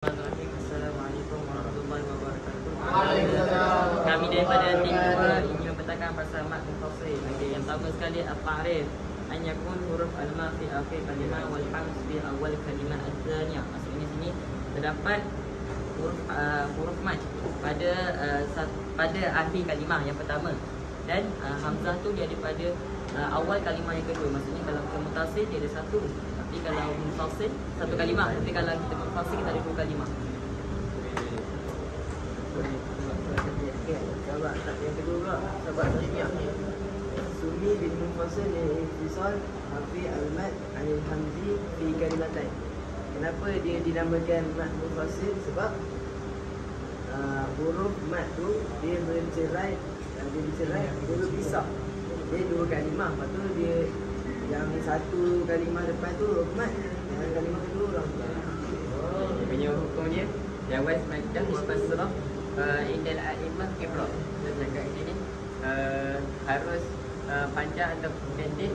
Assalamualaikum warahmatullahi wabarakatuh. Waalaikumsalam. Kami daripada tim 2 ingin mempertahankan pasal mat munfasil. Okey, yang pertama sekali at-ta'rif. An yakun huruf al-ma fi akhir kalimah wal hamz fi awal kalimah ats-tsaniyah. Maksudnya sini terdapat huruf mat pada akhir kalimah yang pertama dan hamzah tu dia ada pada awal kalimah yang kedua. Maksudnya kalau kita mutasil dia ada satu, tapi kalau munfasil satu kalimah, tapi kalau kita munfasil kita ada dua kalimah. Sahabat yang kedua pula, sahabat tasniah. Sumi bil munfasil intisal hafi al-mad anil hamzi fi kalimatain. Kenapa dia dinamakan mad munfasil? Sebab huruf mad tu dia bercerai, dia berpisah. Dia dua kalimah, lepas tu dia yang satu kalimah depan tu huruf mad, yang kalimah kedua huruf mad. Dia punya hukum dia jawaz maddah wa kasrah indal a'imah qiblah. Dia cakap sini harus panjang atau pendek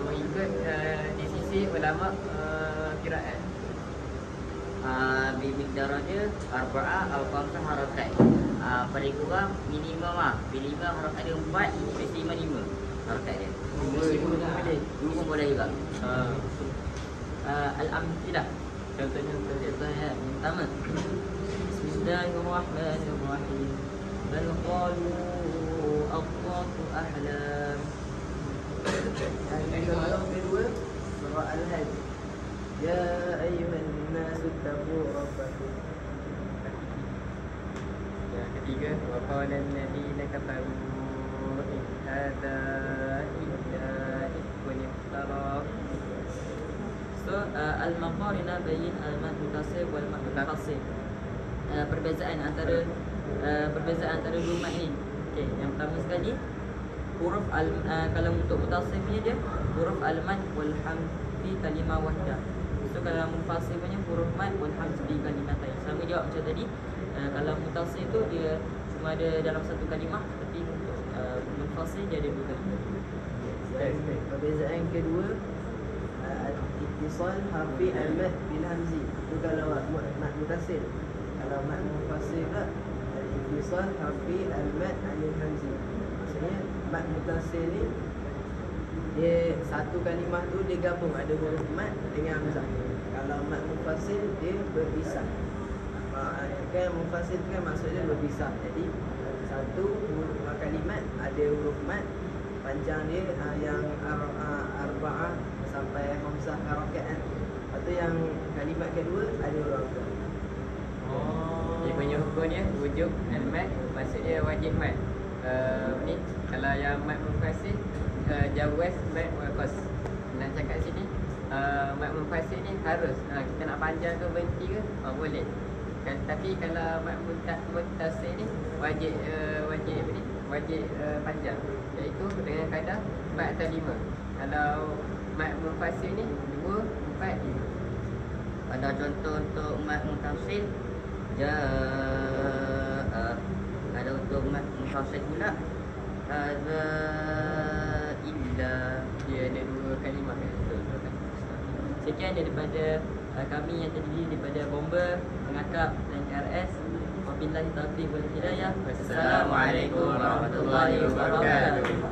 mengikut di sisi ulama qiraat. Biqdaranya arba'ah atau khamsah harakat. Paling kurang minimum harakat dia 4, maksimum 5 harakat dia. Dua pun boleh juga. Al-amthilah. Contohnya yang pertama. Bismillahirrahmanirrahim. Bal qalu adghatu ahlam. Yang kedua surah Al-Hajj. Ya ayyuhan nasu taqu rabbakum. Yang ketiga, wa qala alladziina kafaru in hadza illa ifkun iftara. So al-maqarina bayyin al-mad muttasil wal mad munfasil. Perbezaan antara dua mad ni. Okey, yang pertama sekali huruf kalau untuk muttasil punya dia huruf al-mad wal hamz fi kalimah wahdah. So kalau munfasil punya huruf mad wal hamz fi kalimatain. Sama jawab macam tadi. Kalau muttasil tu dia cuma ada dalam satu kalimah, tapi untuk munfasil dia ada dua kalimah. Perbezaan kedua, ittisal harfi al-mad bil hamzi. Itu kalau mad muttasil. Kalau mad munfasil pula, ittisal harfi al-mad anil hamzi. Maksudnya mad muttasil ni dia satu kalimah tu dia gabung, ada huruf mad dengan hamzah. Kalau mad munfasil dia berpisah. Kan munfasil tu kan maksudnya berpisah. Jadi satu kalimat ada huruf mad panjang dia yang arba'ah sampai khamsah harakat kan. Lepas tu yang kalimat kedua ada huruf hamzah. Dia punya hukum dia wujub al-mad, maksudnya wajib mad. Ni kalau yang mad munfasil jawaz mad wa qas. Nak cakap sini mad munfasil ni harus kita nak panjang ke berhenti ke boleh. Tapi kalau mad muttasil ni wajib panjang, iaitu dengan kadar 4 atau 5. Kalau mad munfasil ni 2, 4, 5. Ada contoh untuk mad muttasil jaa. Ada untuk mad munfasil pula hadza illa. Dia ada dua kalimah kan. Sekian daripada kami yang terdiri daripada Bomber, Pengakap dan KRS. Wabillahi taufiq wal hidayah. Assalamualaikum warahmatullahi wabarakatuh.